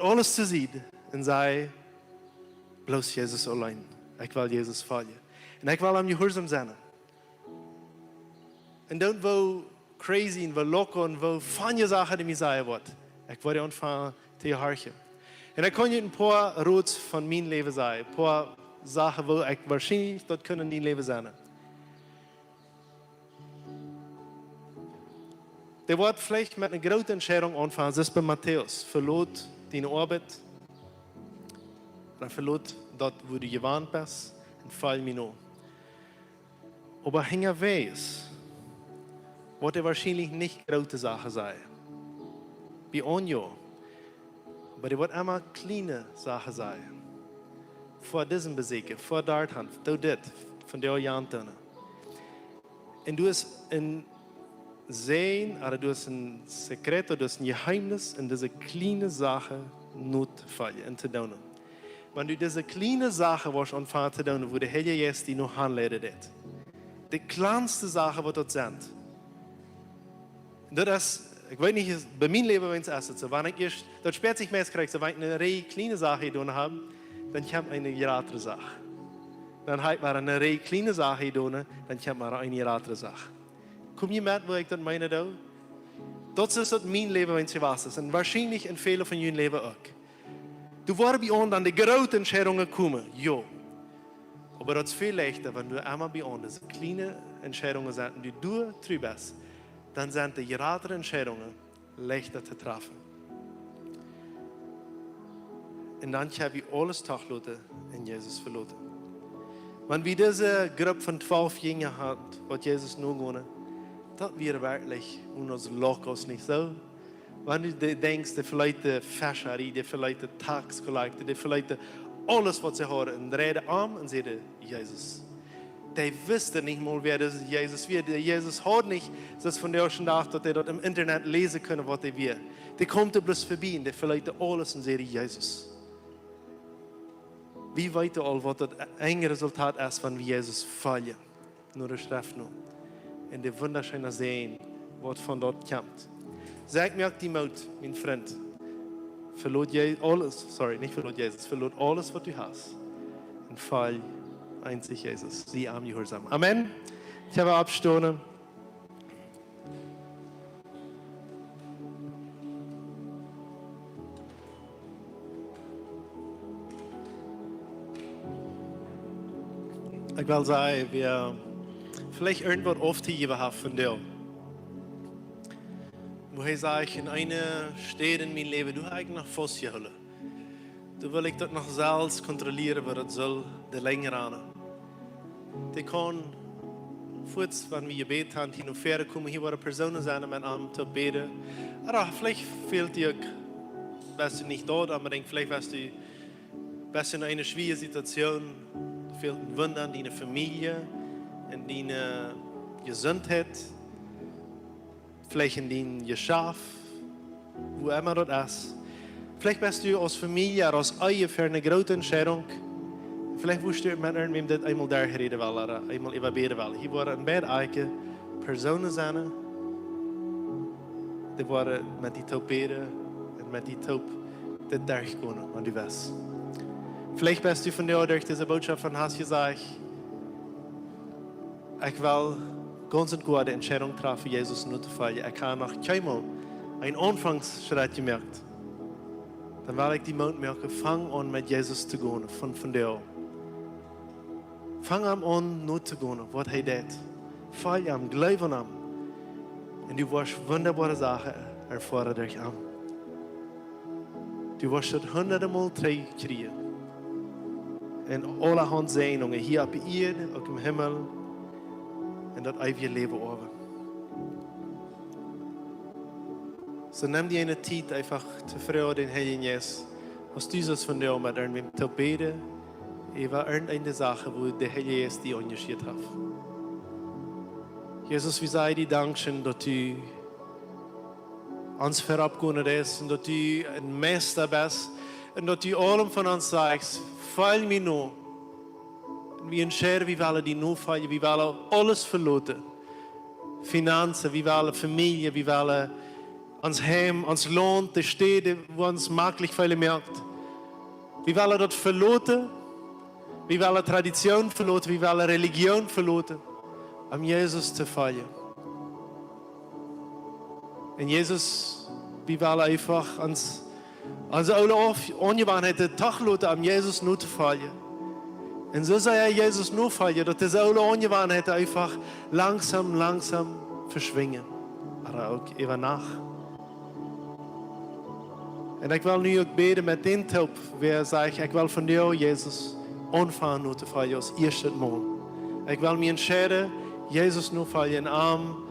alles te zien en zei, bloos Jezus alleen. Ik wil Jezus volgen. En ik wil hem gehoorzaam zijn. En dan wil crazy en wil loco en wil van je zaken die mij zeggen wordt. Ik wil je ontvangen te je hartje. En ik kan je een paar roots van mijn leven zeggen. Een paar zaken wil ik waarschijnlijk dat kunnen in die leven zijn. Er wordt vielleicht met een grote entscheidung ontvangen. Dat is bij Matthäus. Verloot die arbeid. En verloot dat wo du gewand bist. En val me nou. Aber hinterwegs wird er wahrscheinlich nicht große Sachen sein. Bei Onjo. Aber er wird immer kleine Sachen sein. Vor diesem Besiegen, vor dort Hand, du dit, von der Janten. Und du hast ein Sehen, oder du hast ein Sekret, oder du hast ein Geheimnis in diese kleine Sache notfallen und zu tun. Wenn du diese kleine Sache was anfangen zu tun, wo der Heilige Geist die noch handleitet. Die kleinste Sache, die dort sind. Das ist, ich weiß nicht, bei meinem Leben, wenn es ist so, wenn ich erst, das später sich mehr kriege, so, wenn ich eine kleine Sache getan habe, dann kommt eine größere Sache. Dann habe ich mal eine kleine Sache getan, dann kommt mal eine größere Sache. Komm je mit, wo ich das meine, da? Das ist das mein Leben, wenn es was ist. Und wahrscheinlich in vielen von Ihren Leben auch. Du warst bei uns an die großen Entscheidungen kommen, ja. Aber das ist viel leichter, wenn du einmal bei uns kleine Entscheidungen sind, die du drüber bist, dann sind die größeren Entscheidungen leichter zu treffen. Und dann habe ich alles Taglote in Jesus verloren. Wenn wir diese Gruppe von 12 Jüngern haben, was Jesus nur gewonnen, das wäre wirklich uns Lokos nicht so. Wenn du denkst, die vielleicht die Fäscherie, die vielleicht die Taxkollekte, die vielleicht alles, was sie hören, und reden an und sagen, Jesus. Die wussten nicht mal, wer das Jesus wird. Jesus hat nicht, das von der ersten Tag, dass die dort im Internet lesen können, was er will. Die kommt bloß vorbei und die vielleicht alles und sagen, Jesus. Wie weit du all, was das enge Resultat ist, wenn wir Jesus folgen? Nur der Schrift noch. Und die wunderschöne Sehen, was von dort kommt. Sag mir auch die Mut, mein Freund. Verlot alles, nicht verlot Jesus, verlot alles, was du hast. Und fall einzig Jesus. Sie am Gehorsam. Amen. Ich habe Abstunde. Ich will sagen, wir vielleicht irgendwas aufgegeben haben von dir. Wo ich sage, in einer Stelle in meinem Leben, du hast eigentlich noch festgehalten. Du will ich das noch selbst kontrollieren, was das soll, der länger an. Die kann, kurz, wenn wir gebeten haben, hin und her kommen, hier waren Personen sein, mit einem zu beten. Aber vielleicht fehlt dir, bist du nicht dort, aber denk, vielleicht bist du in einer schwierigen Situation, fehlt ein Wunder in deiner Familie, in deiner Gesundheit, vielleicht in deinem Geschäft, wo immer das ist. Vielleicht bist du als Familie, als Ehe für eine große Entscheidung. Vielleicht willst du mit irgendwem das einmal durchreden will, oder einmal überbeten will. Hier waren beide Eiken Personen sein, die waren mit die Taub beten und mit die Taub das durchgehen, wenn du weißt. Vielleicht bist du von dir durch diese Botschaft von hast gesagt, ich will ganz und gut die Entscheidung treffen, Jesus nur zu folgen. Ich habe noch keinmal einen Anfangsschritt gemerkt. Dann will ich die Mut merken, fang an mit Jesus zu gehen, von dir. Fang an, nur zu gehen, was er tut. Folge ihm, glaub an ihm. Und du wirst wunderbare Sachen erfahren durch ihn. Du wirst das 100-mal kriegen. Und alle Handsegnungen hier auf Erde, auch im Himmel, und das ewige Leben oben. So nimm dir eine Zeit, einfach zu fragen, den Heiligen Jesus, was du das von dir mit irgendwem zu beten, über irgendeine Sache, wo der Heilige Jesus dich engagiert hat. Jesus, wir sagen dir Dankeschön, dass du uns verabgegangen bist und dass du ein Meister bist und dass du allem von uns sagst, fall mir nur. Wir entscheiden, wie wollen die nur fallen, wie wollen alles verloren. Finanzen, wie wollen Familie, wie wollen ons Heim, ons Land, de steden waar ons makkelijk veel merkt. We willen dat verlaten. We willen tradition verlaten. We willen religion verlaten. Om Jezus te volgen. En Jezus, we willen einfach onze oude ongewoonheden toch laten om Jezus nu te volgen. En zo zou je Jezus nu volgen, dat deze oude ongewoonheden einfach langsam verschwingen. Maar ook even nacht. En ik wil nu ook bidden met die hulp, waar zegt, ik wil van jou, Jezus, aanvangen nu te volgen als eerste maal. Ik wil me entscheiden, Jezus nu volgen en arm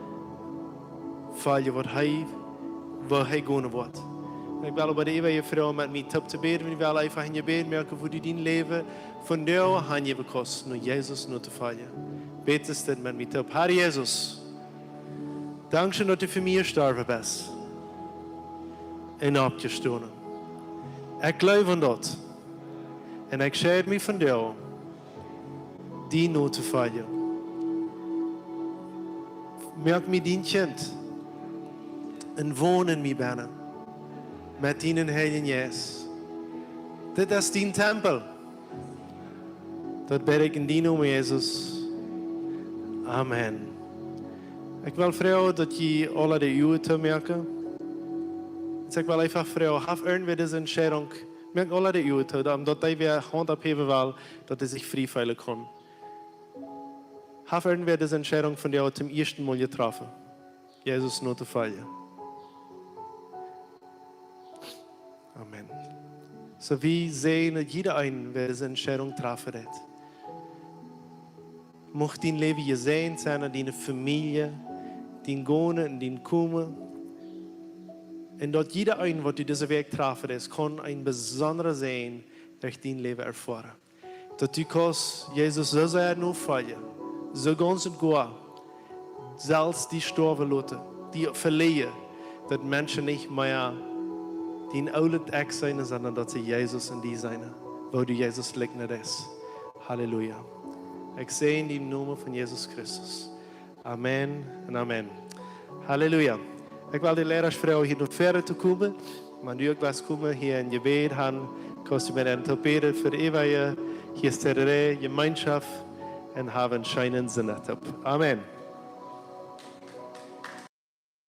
volgen waar hij gaan wordt. Ik wil bij de eeuwige vrouw met mij hulp te bidden, ik wil even in je bed merken voor die leven van jou aan je bekost, nu Jezus nu te volgen. Bid is dit met mij hulp. Herr Jezus, dank je dat u voor mij gestorven bent. En opgestaan. Ik geloof aan dat. En ik scheid me van jou, die nu te volgen. Merk me die kind en woon in mij binnen. Met die Heilige Geest. Dit is die tempel. Dat bid ik in die naam, Jezus. Amen. Ik wil vragen dat je alle de uren te merken. Ik wil even vragen, have irgendwer deze entscheidung, merk alle de uren te, omdat hij weer hand opheven wil, dat hij zich vrij veilig kan. Have irgendwer deze entscheidung van jou zum eersten Mal getroffen. Jezus nu te volgen. Amen. So wie sehen, dass jeder ein, wer diese Entscheidung treffen hat. Mocht dein Leben gesehen sein an deine Familie, dein Gehen und dein Kommen. Und dort jeder ein, was du diesen Weg treffen ist, kann ein besonderer sein durch dein Leben erfahren. Dass du kannst Jesus so sehr nur folgen, so ganz und gut, selbst die sterben lassen, die verlieren, dass Menschen nicht mehr die oude ek zijn, sondern dat ze Jezus in die zijn, waar du Jezus lignet is. Halleluja. Ik zeg in die naam van Jezus Christus. Amen en amen. Halleluja. Ik wil de leraarsvrouw hier nog verder te komen, maar nu ook was komen hier in je bed gaan, kost je met hen te beden voor eeuwige, hier sterre, gemeenschap en hebben schijnen zin op. Amen.